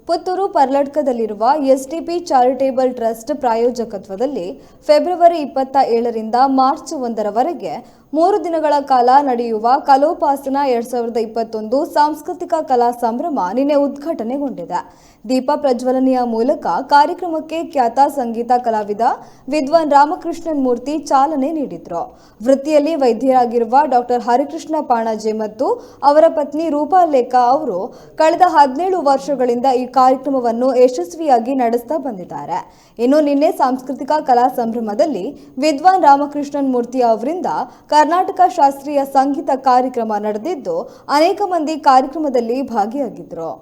ಪುತ್ತೂರು ಪರ್ಲಡ್ಕದಲ್ಲಿರುವ SDP charitable trust ಪ್ರಾಯೋಜಕತ್ವದಲ್ಲಿ February 27ರಿಂದ ಮಾರ್ಚ್ 1ರವರೆಗೆ 3 ದಿನಗಳ ಕಾಲ ನಡೆಯುವ ಕಲೋಪಾಸನ 2021 ಸಾಂಸ್ಕೃತಿಕ ಕಲಾ ಸಂಭ್ರಮ ನಿನ್ನೆ ಉದ್ಘಾಟನೆಗೊಂಡಿದೆ. ದೀಪ ಪ್ರಜ್ವಲನೆಯ ಮೂಲಕ ಕಾರ್ಯಕ್ರಮಕ್ಕೆ ಖ್ಯಾತ ಸಂಗೀತ ಕಲಾವಿದ ವಿದ್ವಾನ್ ರಾಮಕೃಷ್ಣನ್ ಮೂರ್ತಿ ಚಾಲನೆ ನೀಡಿದರು. ವೃತ್ತಿಯಲ್ಲಿ ವೈದ್ಯರಾಗಿರುವ ಡಾಕ್ಟರ್ ಹರಿಕೃಷ್ಣ ಪಾಣಾಜೆ ಮತ್ತು ಅವರ ಪತ್ನಿ ರೂಪಾ ಲೇಖಾ ಅವರು ಕಳೆದ 17 ವರ್ಷಗಳಿಂದ ಈ ಕಾರ್ಯಕ್ರಮವನ್ನು ಯಶಸ್ವಿಯಾಗಿ ನಡೆಸ್ತಾ ಬಂದಿದ್ದಾರೆ. ಇನ್ನು ನಿನ್ನೆ ಸಾಂಸ್ಕೃತಿಕ ಕಲಾ ಸಂಭ್ರಮದಲ್ಲಿ ವಿದ್ವಾನ್ ರಾಮಕೃಷ್ಣನ್ ಮೂರ್ತಿ ಅವರಿಂದ ಕರ್ನಾಟಕ ಶಾಸ್ತ್ರೀಯ ಸಂಗೀತ ಕಾರ್ಯಕ್ರಮ ನಡೆದಿದ್ದು ಅನೇಕ ಮಂದಿ ಕಾರ್ಯಕ್ರಮದಲ್ಲಿ ಭಾಗಿಯಾಗಿದ್ದರು.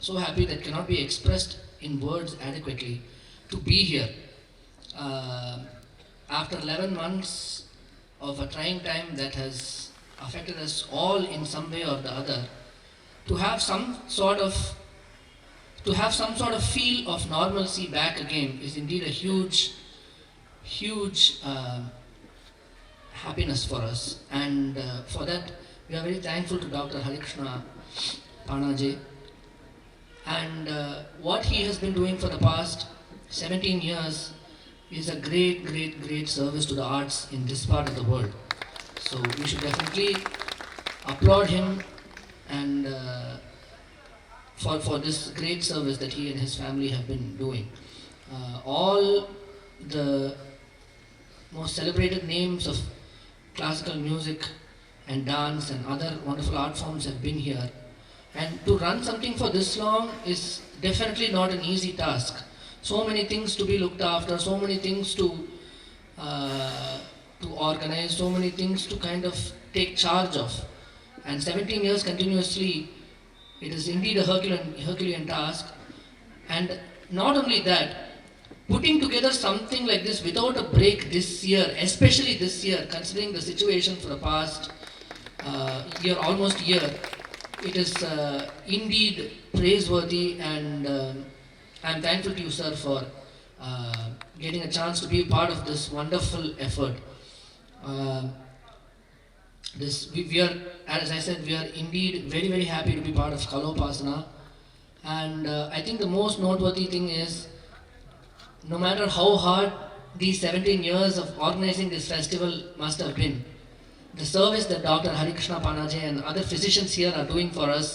So happy that cannot be expressed in words adequately to be here after 11 months of a trying time that has affected us all in some way or the other. To have some sort of feel of normalcy back again is indeed a huge happiness for us, and for that we are very thankful to Dr. Harikrishna Panaje and what he has been doing for the past 17 years is a great service to the arts in this part of the world. So we should definitely applaud him and for this great service that he and his family have been doing. All the most celebrated names of classical music and dance and other wonderful art forms have been here, and to run something for this long is definitely not an easy task. So many things to be looked after, so many things to organize, so many things to kind of take charge of, and 17 years continuously, it is indeed a Herculean task. And not only that, putting together something like this without a break this year, especially this year, considering the situation for the past almost year, it is indeed praiseworthy, and I'm thankful to you, sir, for getting a chance to be a part of this wonderful effort. We are, as I said, we are indeed very happy to be part of Kalopasana, and I think the most noteworthy thing is, no matter how hard these 17 years of organizing this festival must have been, the service that Dr. Harikrishna Panaje and other physicians here are doing for us